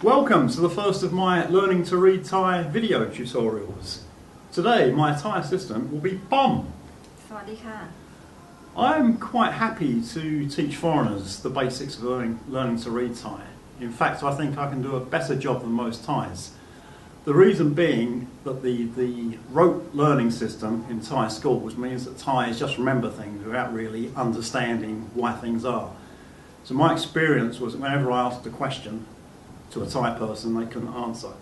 Welcome to the first of my Learning to Read Thai video tutorials. Today my Thai assistant will be Pom. สวัสดีค่ะ I'm quite happy to teach foreigners the basics of learning to read Thai. In fact, I think I can do a better job than most Thais. The reason being that the rote learning system in Thai schools means that Thais just remember things without really understanding why things are. So my experience was that whenever I asked a question to a Thai person, they couldn't answer.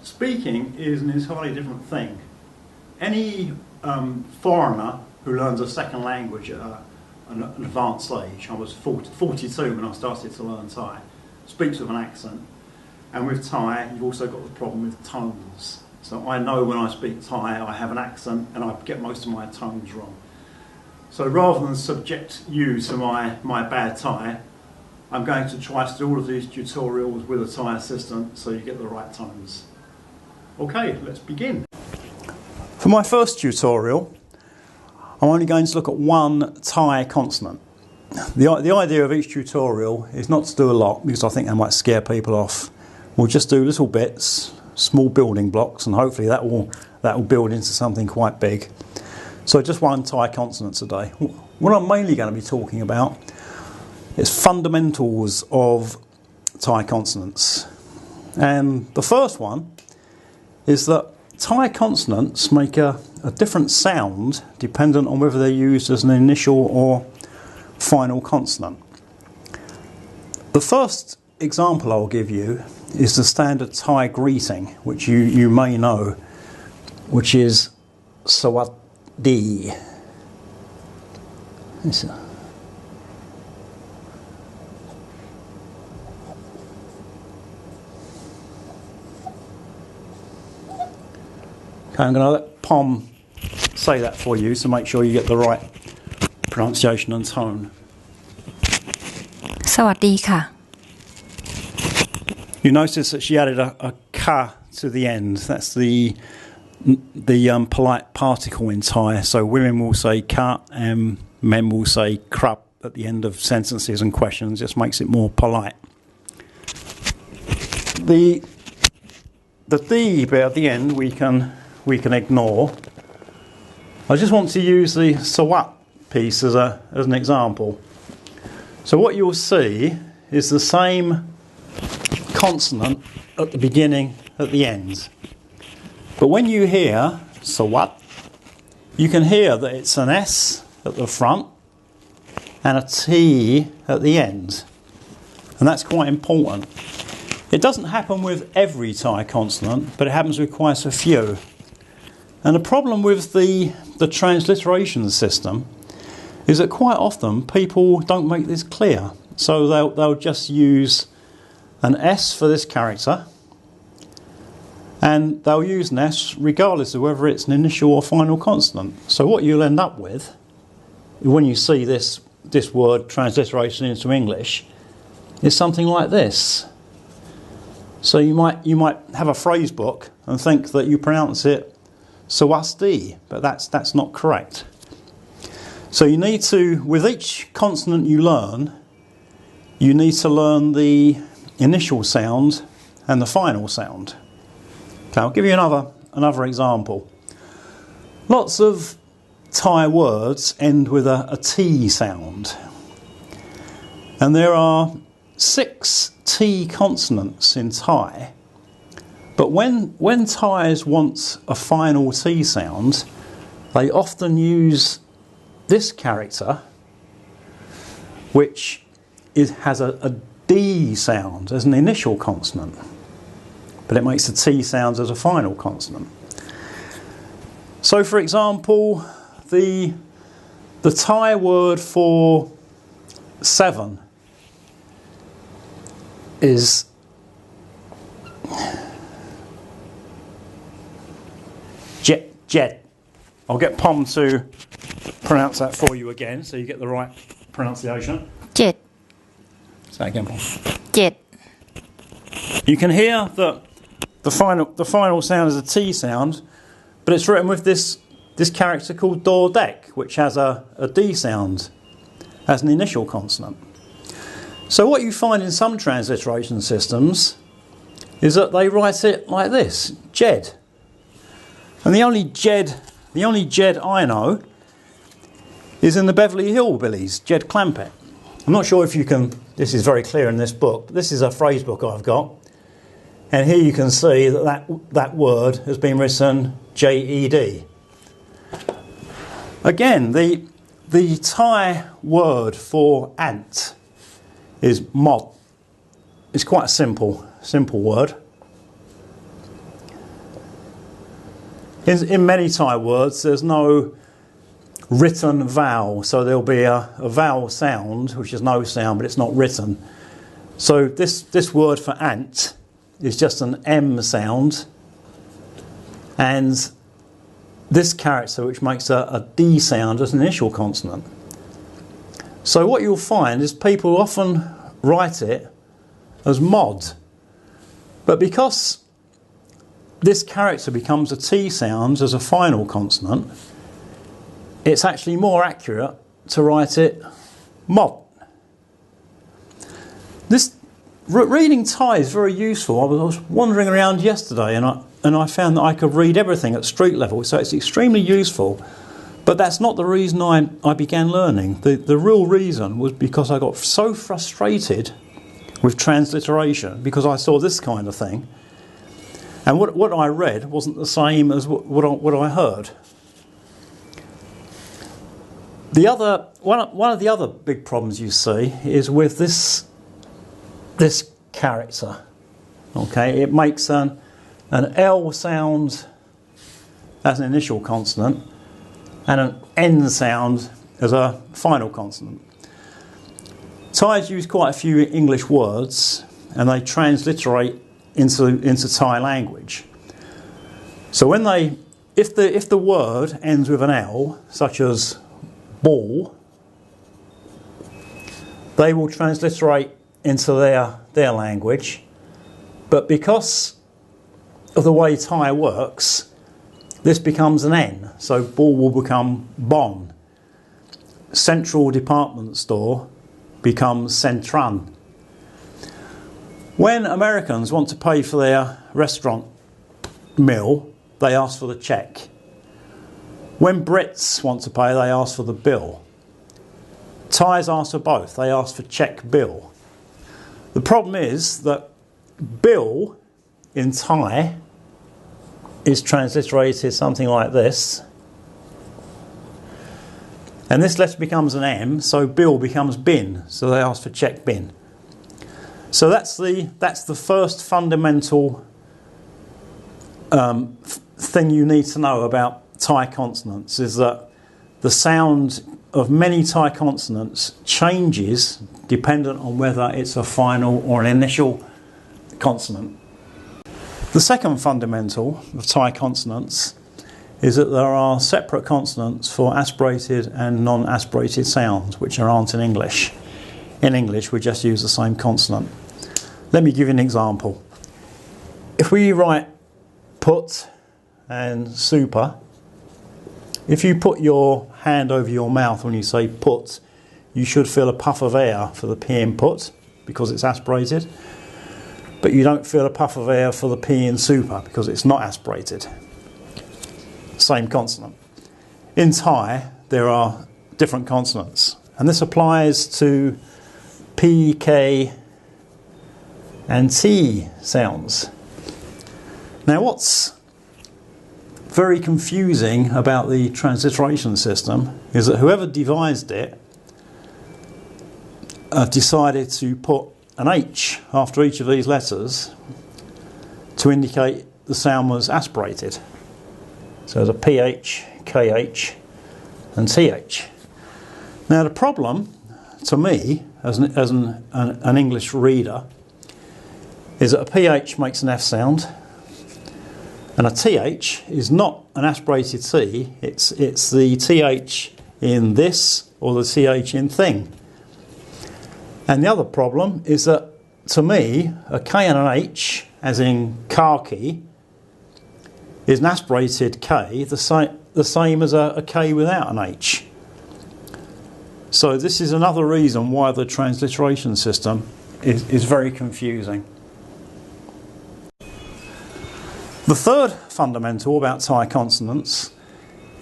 Speaking is an entirely different thing. Any foreigner who learns a second language at an advanced stage, I was 42 when I started to learn Thai, speaks with an accent. And with Thai, you've also got the problem with tones. So I know when I speak Thai, I have an accent and I get most of my tones wrong. So rather than subject you to my bad Thai, I'm going to try to do all of these tutorials with a Thai assistant so you get the right tones. Okay, let's begin. For my first tutorial, I'm only going to look at one Thai consonant. The idea of each tutorial is not to do a lot because I think that might scare people off. We'll just do little bits, small building blocks, and hopefully that will build into something quite big. So just one Thai consonant today. What I'm mainly going to be talking about is fundamentals of Thai consonants. And the first one is that Thai consonants make a different sound dependent on whether they're used as an initial or final consonant. The first example I'll give you is the standard Thai greeting, which you may know, which is Sawasdi. I'm going to let Pom say that for you to make sure you get the right pronunciation and tone. สวัสดีค่ะ You notice that she added a ka to the end. That's the polite particle in Thai. So women will say ka and men will say krup at the end of sentences and questions. Just makes it more polite. The D bit at the end we can ignore. I just want to use the sawat piece as an example. So what you'll see is the same consonant at the beginning, at the end. But when you hear sawat, you can hear that it's an S at the front and a T at the end. And that's quite important. It doesn't happen with every Thai consonant, but it happens with quite a few. And the problem with the transliteration system is that quite often people don't make this clear. So they'll just use an S for this character, and they'll use an S regardless of whether it's an initial or final consonant. So what you'll end up with, when you see this word transliteration into English, is something like this. So you might have a phrase book and think that you pronounce it Sawasdi, but that's not correct. So you need to, with each consonant you learn, you need to learn the initial sound and the final sound. Okay, I'll give you another example. Lots of Thai words end with a T sound. And there are 6 T consonants in Thai. But when Thais want a final T sound, they often use this character, which has a D sound as an initial consonant, but it makes the T sounds as a final consonant. So, for example, the Thai word for 7 is jet. I'll get Pom to pronounce that for you again so you get the right pronunciation. เจ็ด Say again, Pom. เจ็ด You can hear that the final sound is a T sound, but it's written with this character called dordek, which has a D sound as an initial consonant. So what you find in some transliteration systems is that they write it like this, Jed. And the only Jed I know is in the Beverly Hillbillies, Jed Clampett. I'm not sure if you can, this is very clear in this book, but this is a phrase book I've got. And here you can see that word has been written J-E-D. Again, the Thai word for ant is mod. It's quite a simple word. In many Thai words, there's no written vowel, so there'll be a vowel sound, which is no sound, but it's not written. So this word for ant is just an M sound, and this character, which makes a D sound, as an initial consonant. So what you'll find is people often write it as mod, but because this character becomes a T sound as a final consonant, it's actually more accurate to write it mod. This reading Thai is very useful. I was wandering around yesterday and I found that I could read everything at street level, so it's extremely useful. But that's not the reason I began learning. The real reason was because I got so frustrated with transliteration, because I saw this kind of thing. And what I read wasn't the same as what I heard. One of the other big problems you see is with this character. Okay, it makes an L sound as an initial consonant and an N sound as a final consonant. Thais use quite a few English words and they transliterate into Thai language. So if the word ends with an L, such as ball, they will transliterate into their language. But because of the way Thai works, this becomes an N. So ball will become bon. Central department store becomes centran. When Americans want to pay for their restaurant meal, they ask for the check. When Brits want to pay, they ask for the bill. Thais ask for both. They ask for check bill. The problem is that bill in Thai is transliterated something like this. And this letter becomes an M, so bill becomes bin. So they ask for check bin. So that's the first fundamental thing you need to know about Thai consonants, is that the sound of many Thai consonants changes dependent on whether it's a final or an initial consonant. The second fundamental of Thai consonants is that there are separate consonants for aspirated and non-aspirated sounds, which aren't in English. In English, we just use the same consonant. Let me give you an example. If we write put and super, if you put your hand over your mouth when you say put, you should feel a puff of air for the P in put, because it's aspirated. But you don't feel a puff of air for the P in super, because it's not aspirated. Same consonant. In Thai, there are different consonants. And this applies to P, K, and T sounds. Now, what's very confusing about the transliteration system is that whoever devised it decided to put an H after each of these letters to indicate the sound was aspirated. So there's a PH, KH, and TH. Now the problem, to me, as an English reader, is that a PH makes an F sound, and a TH is not an aspirated T, it's the TH in this or the TH in thing. And the other problem is that, to me, a K and an H, as in khaki, is an aspirated K, the same as a K without an H. So this is another reason why the transliteration system is very confusing. The third fundamental about Thai consonants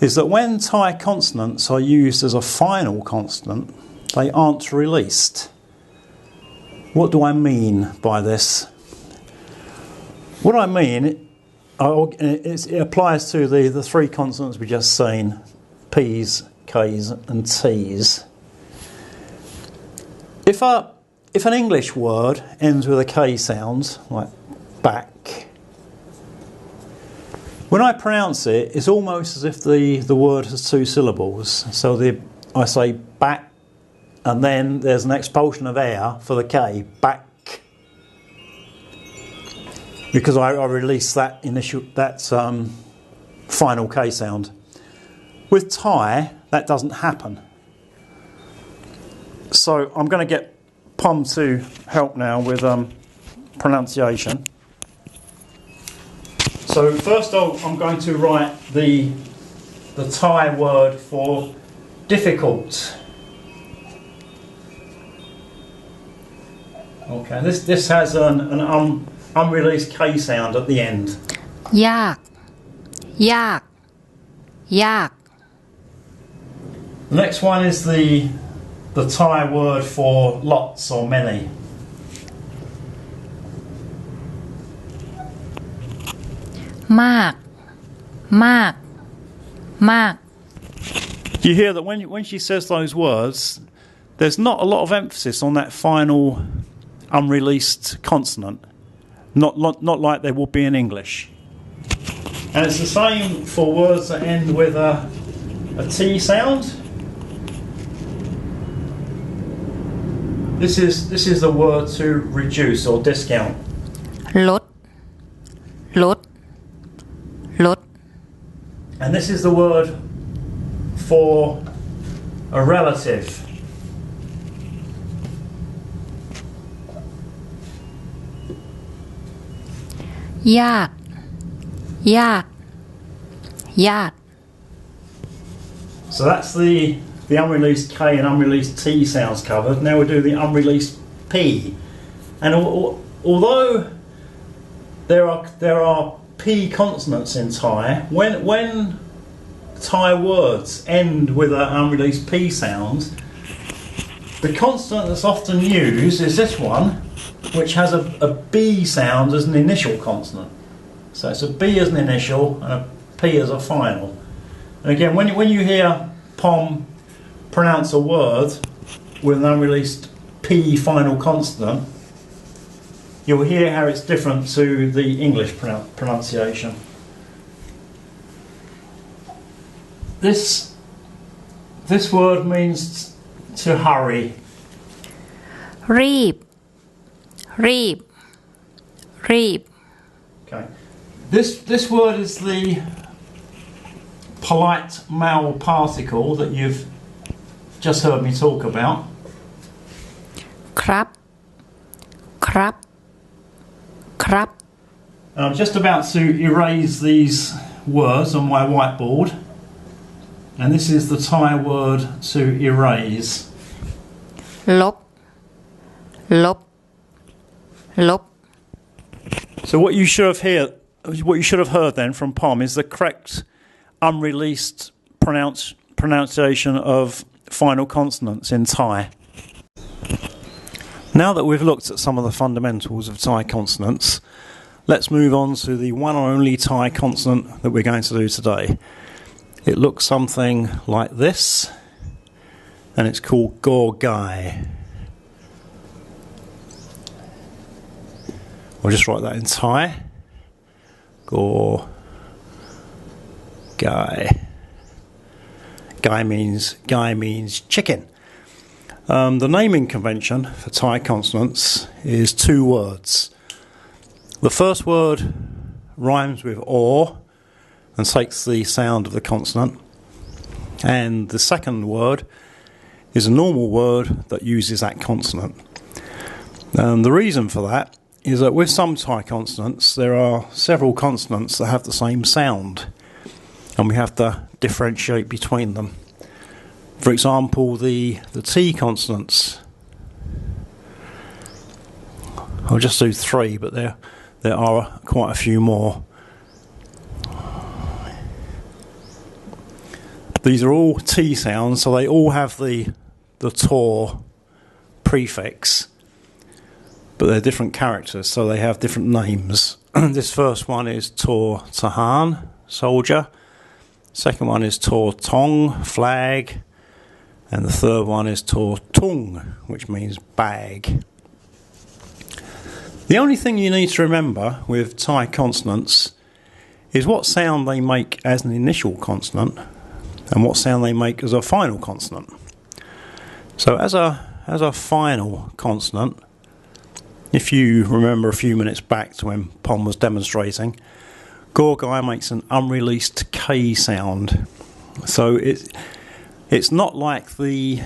is that when Thai consonants are used as a final consonant, they aren't released. What do I mean by this? What I mean, it applies to the three consonants we just seen, P's, K's and T's. If an English word ends with a K sound, like back, when I pronounce it, it's almost as if the word has two syllables. So I say back, and then there's an expulsion of air for the K, back, because I release that final K sound. With Thai, that doesn't happen. So I'm going to get Pom to help now with pronunciation. So first I'm going to write the Thai word for difficult. Okay, this has an unreleased K sound at the end. ยาก ยาก ยาก The next one is the Thai word for lots or many. มาก มาก มาก You hear that when she says those words, there's not a lot of emphasis on that final unreleased consonant, not like there would be in English. And it's the same for words that end with a T sound. This is the word to reduce or discount. ลด ลด ลด And this is the word for a relative. ยาก ยาก ยาก So that's the unreleased K and unreleased T sounds covered. Now we'll do the unreleased P. And although there are P consonants in Thai, when Thai words end with an unreleased P sound, the consonant that's often used is this one, which has a B sound as an initial consonant. So it's a B as an initial and a P as a final. And again, when you hear Pom pronounce a word with an unreleased P final consonant, you'll hear how it's different to the English pronunciation. This word means to hurry. รีบ รีบ รีบ Okay. This word is the polite male particle that you've just heard me talk about. ครับ ครับ ครับ And I'm just about to erase these words on my whiteboard. And this is the Thai word to erase. ลบ ลบ ลบ So what you should have heard then from Pom is the correct unreleased pronunciation of final consonants in Thai. Now that we've looked at some of the fundamentals of Thai consonants, let's move on to the one and only Thai consonant that we're going to do today. It looks something like this, and it's called Gorgo. I'll just write that in Thai. Gorgo. Guy means chicken. The naming convention for Thai consonants is two words. The first word rhymes with or and takes the sound of the consonant, and the second word is a normal word that uses that consonant. And the reason for that is that with some Thai consonants there are several consonants that have the same sound, and we have to differentiate between them. For example, the T consonants. I'll just do three, but there are quite a few more. These are all T sounds, so they all have the tor prefix, but they're different characters, so they have different names. This first one is tor tahan, soldier. Second one is tor tong, flag. And the third one is tor tung, which means bag. The only thing you need to remember with Thai consonants is what sound they make as an initial consonant and what sound they make as a final consonant. So as a final consonant, if you remember a few minutes back to when Pom was demonstrating, Gorgo makes an unreleased K sound. So it's not like the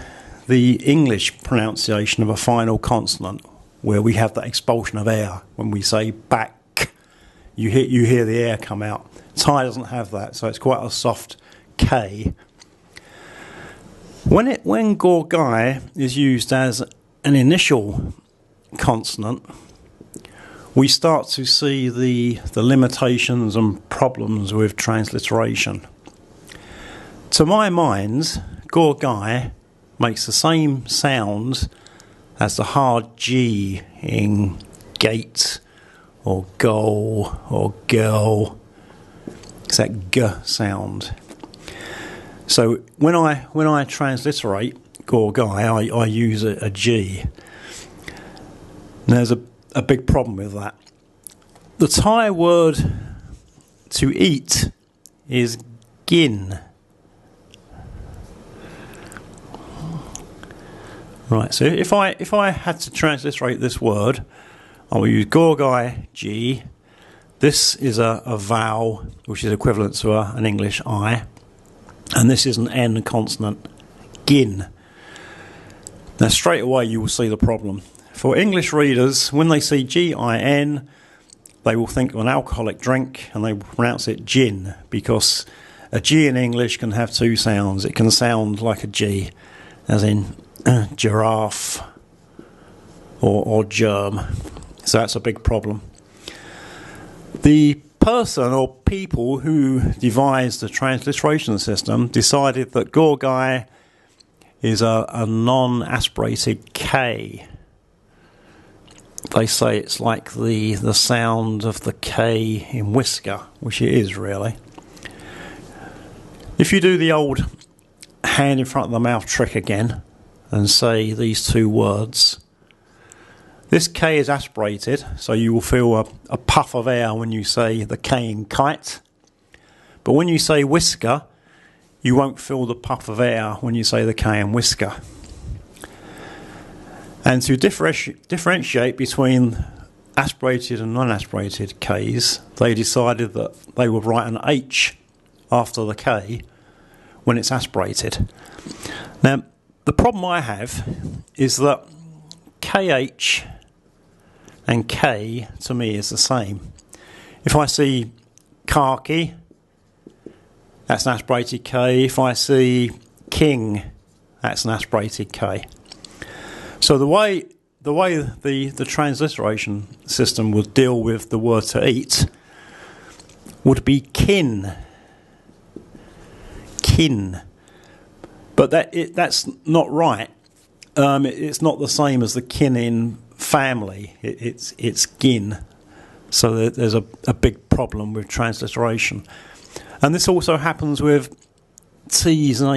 English pronunciation of a final consonant where we have that expulsion of air when we say back. You hear the air come out. Thai doesn't have that, so it's quite a soft K. When Gorgo is used as an initial consonant, we start to see the limitations and problems with transliteration. To my mind, Gorgo makes the same sounds as the hard G in gate or goal or girl. It's that G sound. So when I transliterate Gorgo, I use a G. And there's a big problem with that. The Thai word to eat is gin. Right, so if I had to transliterate this word, I will use Gorgo G. This is a vowel, which is equivalent to an English I. And this is an N consonant, gin. Now straight away you will see the problem. For English readers, when they see G-I-N, they will think of an alcoholic drink and they will pronounce it gin, because a G in English can have two sounds. It can sound like a G, as in giraffe or germ. So that's a big problem. The person or people who devised the transliteration system decided that Gorgo is a non-aspirated K. They say it's like the sound of the K in whisker, which it is really. If you do the old hand in front of the mouth trick again and say these two words, this K is aspirated, so you will feel a puff of air when you say the K in kite. But when you say whisker, you won't feel the puff of air when you say the K in whisker. And to differentiate between aspirated and non-aspirated Ks, they decided that they would write an H after the K when it's aspirated. Now, the problem I have is that KH and K to me is the same. If I see khaki, that's an aspirated K. If I see king, that's an aspirated K. So the way the transliteration system would deal with the word to eat would be kin. Kin. But that's not right. It's not the same as the kin in family. It's gin. So there's a big problem with transliteration. And this also happens with T's and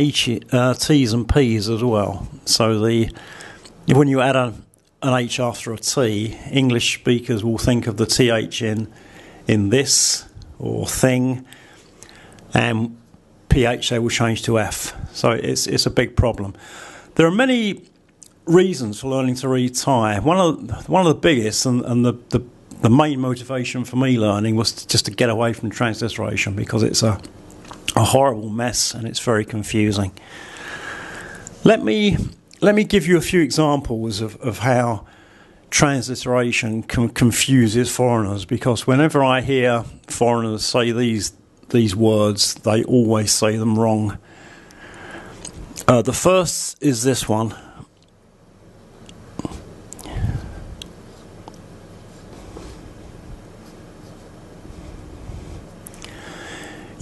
P's as well. So when you add an H after a T, English speakers will think of the TH in this or thing, and PH they will change to F. So it's a big problem. There are many reasons for learning to read Thai. One of the biggest and the main motivation for me learning was just to get away from transliteration, because it's a horrible mess and it's very confusing. Let me give you a few examples of how transliteration confuses foreigners, because whenever I hear foreigners say these words, they always say them wrong. The first is this one.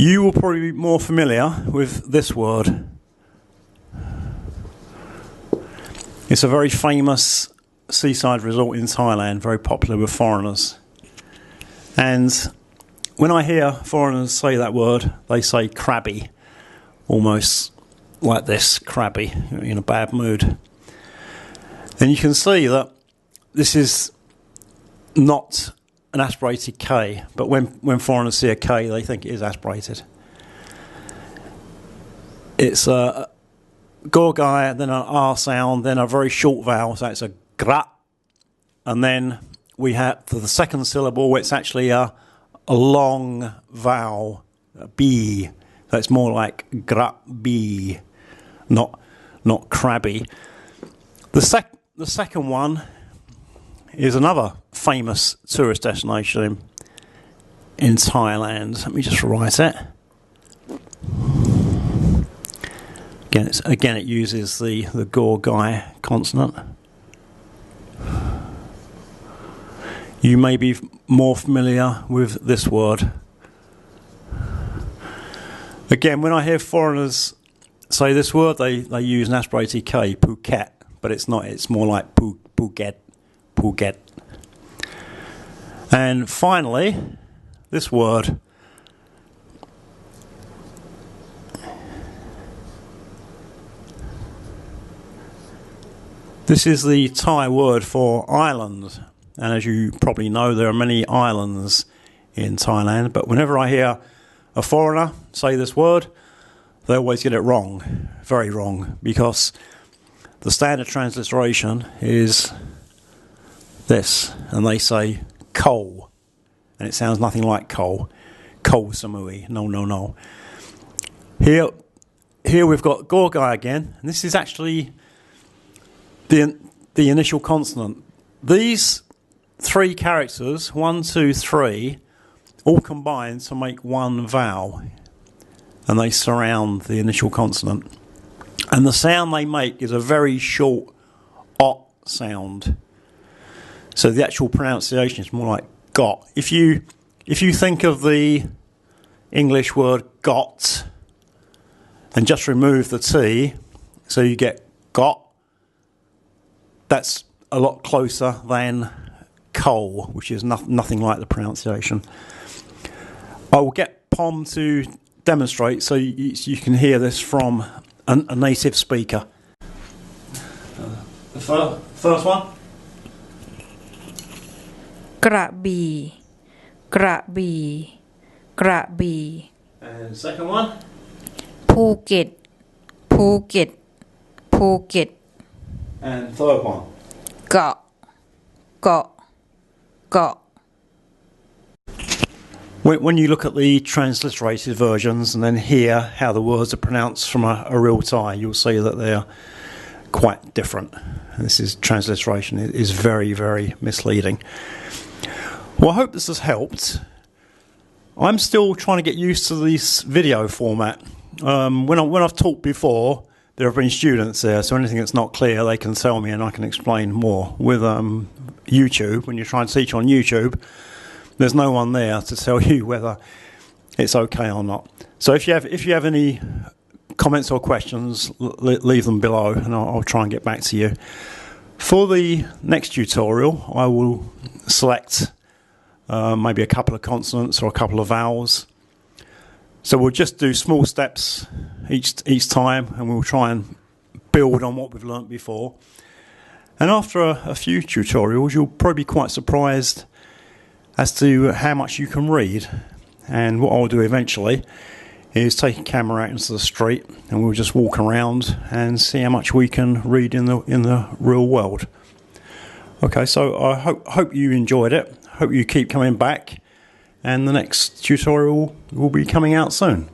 You will probably be more familiar with this word. It's a very famous seaside resort in Thailand, very popular with foreigners. And when I hear foreigners say that word, they say crabby, almost like this, crabby, in a bad mood. And you can see that this is not an aspirated K, but when foreigners see a K, they think it is aspirated. It's a Gorgo, then an R sound, then a very short vowel, so it's a gra. And then we have, for the second syllable, it's actually a long vowel, a B. So it's more like gra B, not crabby. The second one is another famous tourist destination in Thailand. Let me just write it. Again, it uses the Gorgo consonant. You may be more familiar with this word. Again, when I hear foreigners say this word, they use an aspirated K, Phuket, but it's not. It's more like Phuket. And finally, this word. This is the Thai word for island, and as you probably know, there are many islands in Thailand, but whenever I hear a foreigner say this word, they always get it wrong, very wrong, because the standard transliteration is this, and they say coal, and it sounds nothing like coal. Coal samui, no. Here we've got Gorgo again, and this is actually the initial consonant. These three characters, 1, 2, 3, all combine to make one vowel, and they surround the initial consonant. And the sound they make is a very short ot sound. So the actual pronunciation is more like got. If you think of the English word got and just remove the T, so you get got, that's a lot closer than coal, which is nothing like the pronunciation. I will get Pom to demonstrate so you can hear this from a native speaker. The first one. กระบี่กระบี่กระบี่ And second one. ภูเก็ตภูเก็ตภูเก็ต And third one. เกาะเกาะเกาะ When you look at the transliterated versions and then hear how the words are pronounced from a real Thai, you'll see that they're quite different. And this is transliteration. It is very, very misleading. Well, I hope this has helped. I'm still trying to get used to this video format. When I've talked before, there have been students there, so anything that's not clear, they can tell me and I can explain more. With YouTube, when you try and teach on YouTube, there's no one there to tell you whether it's okay or not. So if you have any comments or questions, leave them below and I'll try and get back to you. For the next tutorial, I will select maybe a couple of consonants or a couple of vowels. So we'll just do small steps each time, and we'll try and build on what we've learnt before. And after a few tutorials, you'll probably be quite surprised as to how much you can read. And what I'll do eventually is take a camera out into the street, and we'll just walk around and see how much we can read in the real world. Okay, so I hope you enjoyed it. Hope you keep coming back, and the next tutorial will be coming out soon.